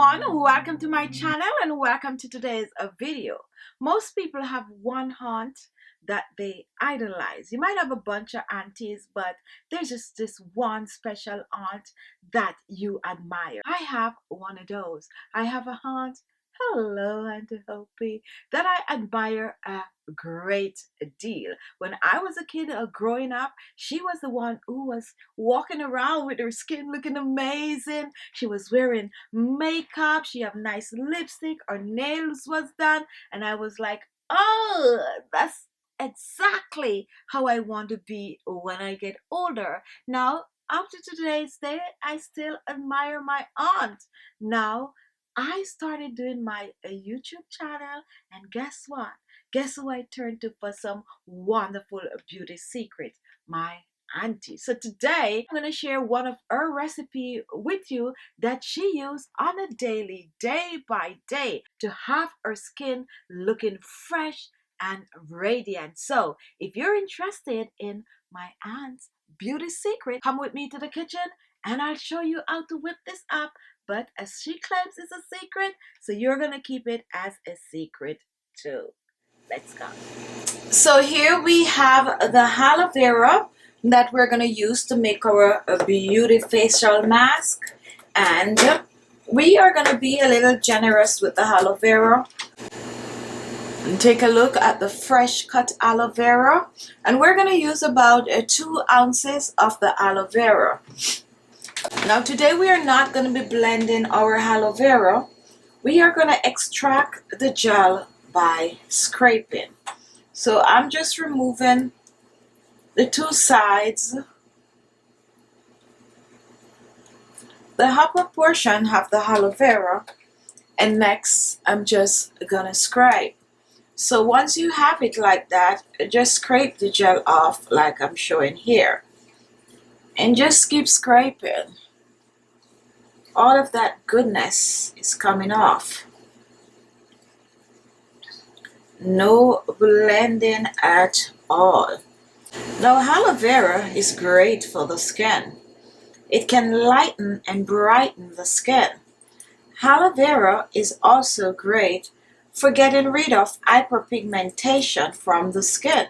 everyone, welcome to my channel and welcome to today's video. Most people have one aunt that they idolize. You might have a bunch of aunties, but there's just this one special aunt that you admire. I have one of those. I have a aunt, hello Auntie Hopi, that I admire a great deal. When I was a kid growing up, she was the one who was walking around with her skin looking amazing. She was wearing makeup, she had nice lipstick, her nails was done, and I was like, oh, that's exactly how I want to be when I get older. Now, after today's day, I still admire my aunt. Now, I started doing my YouTube channel, and guess what? Guess who I turned to for some wonderful beauty secrets? My auntie. So today I'm going to share one of her recipe with you that she used on a daily, day by day, to have her skin looking fresh and radiant. So if you're interested in my aunt's beauty secret, come with me to the kitchen and I'll show you how to whip this up. But as she claims it's a secret, so you're gonna keep it as a secret too. Let's go. So here we have the aloe vera that we're gonna use to make our beauty facial mask, and we are gonna be a little generous with the aloe vera. And take a look at the fresh cut aloe vera, and we're gonna use about 2 ounces of the aloe vera. Now today we are not going to be blending our aloe vera. We are going to extract the gel by scraping. So I'm just removing the 2 sides. The upper portion of the aloe vera, and next I'm just going to scrape. So once you have it like that, just scrape the gel off like I'm showing here. And just keep scraping. All of that goodness is coming off. No blending at all. Now aloe vera is great for the skin. It can lighten and brighten the skin. Aloe vera is also great for getting rid of hyperpigmentation from the skin.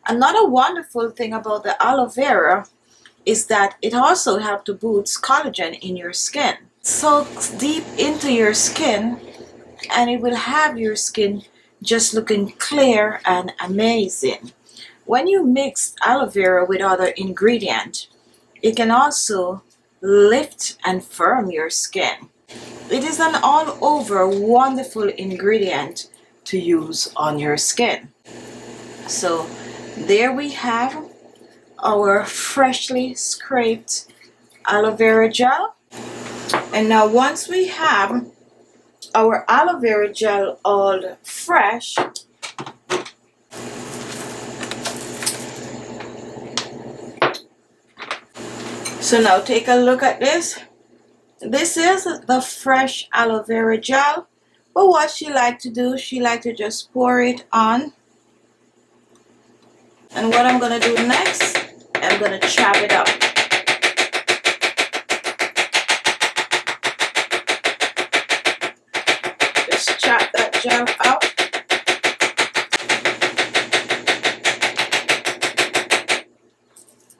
Another wonderful thing about the aloe vera is that it also helps to boost collagen in your skin. It soaks deep into your skin and it will have your skin just looking clear and amazing. When you mix aloe vera with other ingredients, it can also lift and firm your skin. It is an all-over wonderful ingredient to use on your skin. So there we have our freshly scraped aloe vera gel. And now once we have our aloe vera gel all fresh, so now take a look at this. This is the fresh aloe vera gel, but what she like to do, she like to just pour it on. And what I'm going to do next, I'm going to chop it up. Just chop that gel out.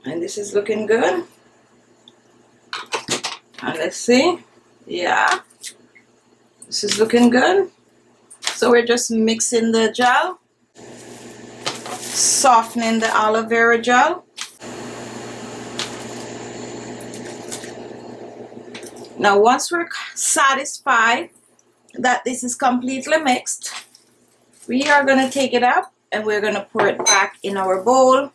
And this is looking good. And let's see. Yeah. This is looking good. So we're just mixing the gel, softening the aloe vera gel. Now once we're satisfied that this is completely mixed, we are going to take it up and we're going to pour it back in our bowl.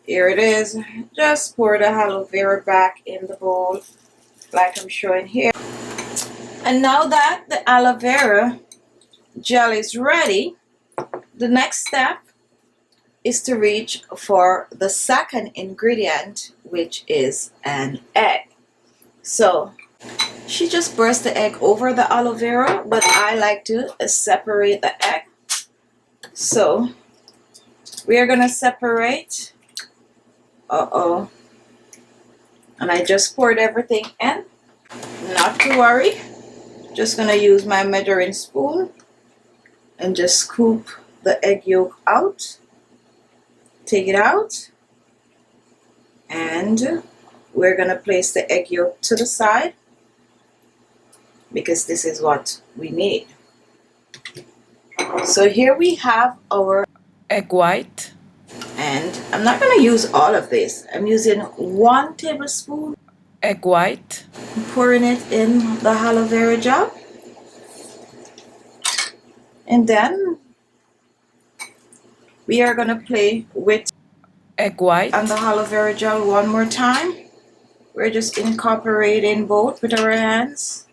Here it is. Just pour the aloe vera back in the bowl like I'm showing here. And now that the aloe vera gel is ready, the next step is to reach for the second ingredient, which is an egg. So she just burst the egg over the aloe vera, but I like to separate the egg. So we are gonna separate. And I just poured everything in. Not to worry, Just gonna use my measuring spoon and just scoop the egg yolk out. Take it out, and we're gonna place the egg yolk to the side because this is what we need. So here we have our egg white, and I'm not gonna use all of this. I'm using 1 tablespoon egg white, pouring it in the aloe vera gel, and then we are gonna play with egg white and the aloe vera gel one more time. We're just incorporating both with our hands.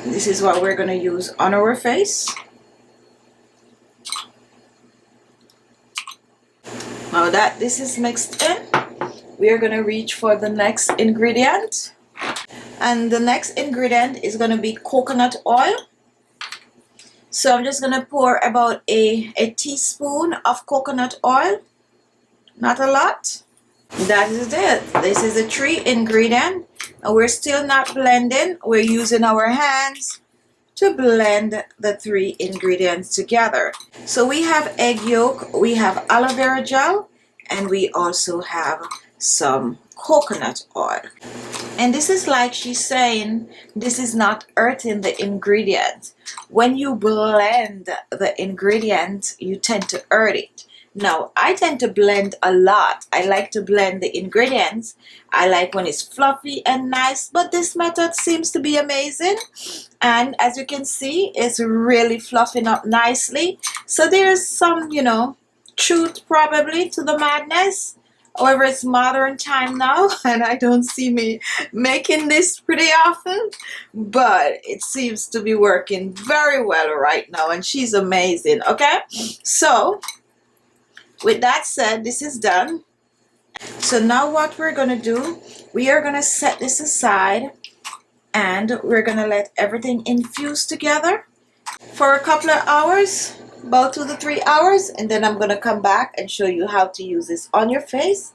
This is what we're gonna use on our face. Now that this is mixed in, we are gonna reach for the next ingredient. And the next ingredient is gonna be coconut oil. So I'm just gonna pour about a teaspoon of coconut oil. Not a lot. That is it. This is a 3 ingredient. And we're still not blending. We're using our hands to blend the 3 ingredients together. So we have egg yolk, we have aloe vera gel, and we also have some coconut oil. And this is like she's saying, this is not hurting the ingredient. When you blend the ingredient, you tend to hurt it. Now, I tend to blend a lot. I like to blend the ingredients. I like when it's fluffy and nice, but this method seems to be amazing. And as you can see, it's really fluffing up nicely. So there's some, you know, truth probably to the madness. However, it's modern time now, and I don't see me making this pretty often, but it seems to be working very well right now, and she's amazing. Okay, so with that said, this is done. So now what we're gonna do, we are gonna set this aside, and we're gonna let everything infuse together for a couple of hours, about 2 to 3 hours, and then I'm gonna come back and show you how to use this on your face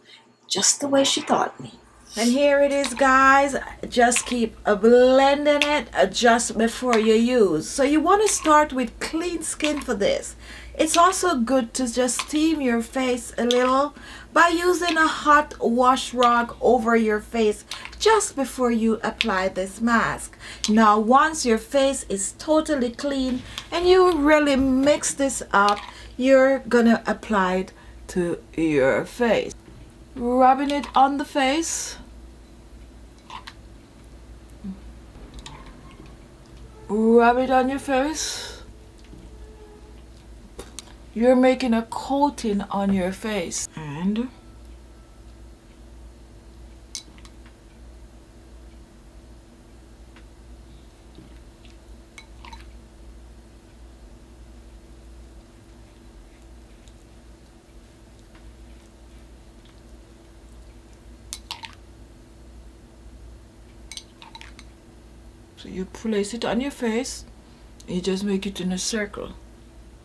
just the way she taught me. And here it is, guys. Just keep blending it just before you use. So you want to start with clean skin for this. It's also good to just steam your face a little by using a hot wash rag over your face just before you apply this mask. Now once your face is totally clean and you really mix this up, you're gonna apply it to your face. Rubbing it on the face. Rub it on your face. You're making a coating on your face. And so you place it on your face. You just make it in a circle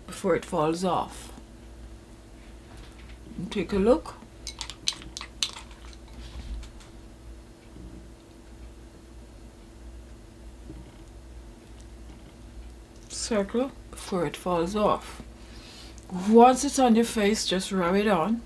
before it falls off. And take a look. Circle before it falls off. Once it's on your face, just rub it on.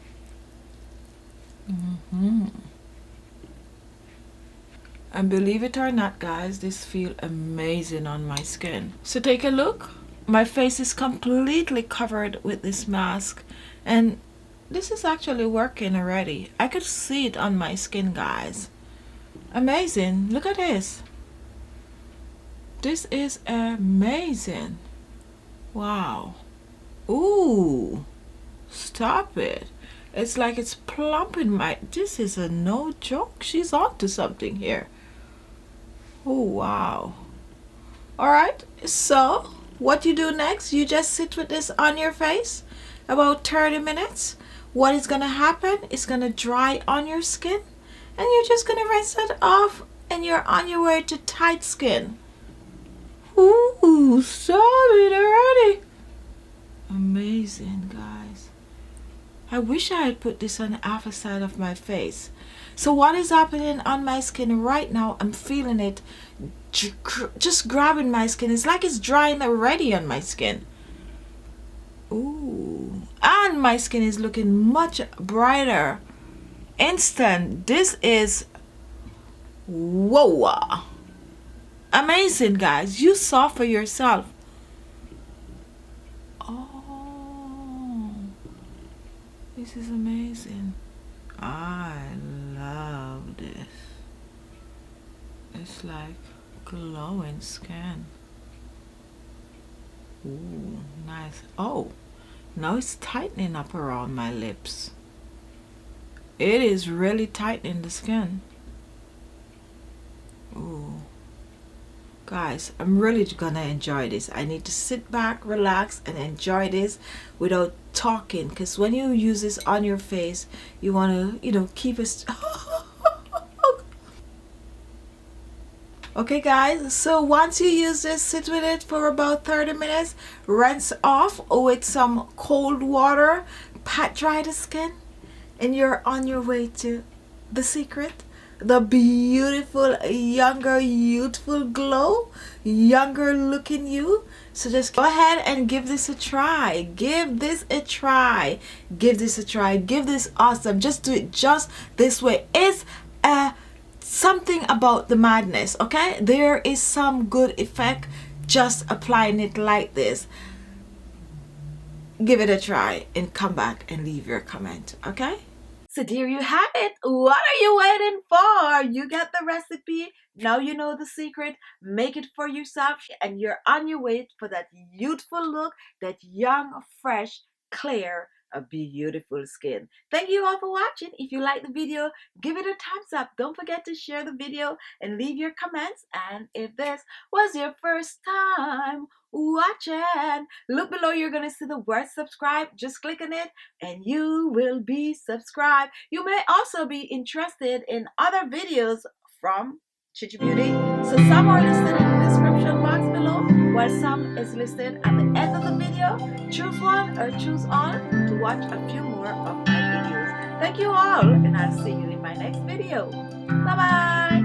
And believe it or not, guys, this feels amazing on my skin. So take a look. My face is completely covered with this mask, and this is actually working already. I could see it on my skin, guys. Amazing. Look at this. This is amazing. Wow. Ooh. Stop it. It's like it's plumping my... This is a no joke. She's onto something here. Oh, wow. Alright, so what you do next, you just sit with this on your face about 30 minutes. What is going to happen is going to dry on your skin, and you're just going to rinse it off, and you're on your way to tight skin. Ooh, stop it already. Amazing, guys. I wish I had put this on the upper side of my face. So what is happening on my skin right now? I'm feeling it just grabbing my skin. It's like it's drying already on my skin. Ooh. And my skin is looking much brighter. Instant. This is whoa. Amazing, guys. You saw for yourself. Oh, this is amazing. I love this. It's like glowing skin. Ooh, nice. Oh, now it's tightening up around my lips. It is really tightening the skin. Ooh. Guys, I'm really gonna enjoy this. I need to sit back, relax, and enjoy this without talking. Because when you use this on your face, you want to, keep it. Okay, guys, so once you use this, sit with it for about 30 minutes, rinse off with some cold water, pat dry the skin, and you're on your way to the secret, the beautiful, younger, youthful glow, younger looking you. So just go ahead and give this a try. Give this a try. Give this a try. Give this awesome. Just do it just this way. It's something about the madness, okay? There is some good effect just applying it like this. Give it a try and come back and leave your comment, okay? So there you have it. What are you waiting for? You get the recipe. Now you know the secret. Make it for yourself and you're on your way for that youthful look, that young, fresh, clear, a beautiful skin. Thank you all for watching. If you like the video, give it a thumbs up. Don't forget to share the video and leave your comments. And if this was your first time watching, look below. You're gonna see the word subscribe. Just click on it and you will be subscribed. You may also be interested in other videos from Khichibeauty. So some are listed in the description box below, while some is listed at the end of the video. Choose one or choose all to watch a few more of my videos. Thank you all, and I'll see you in my next video. Bye bye.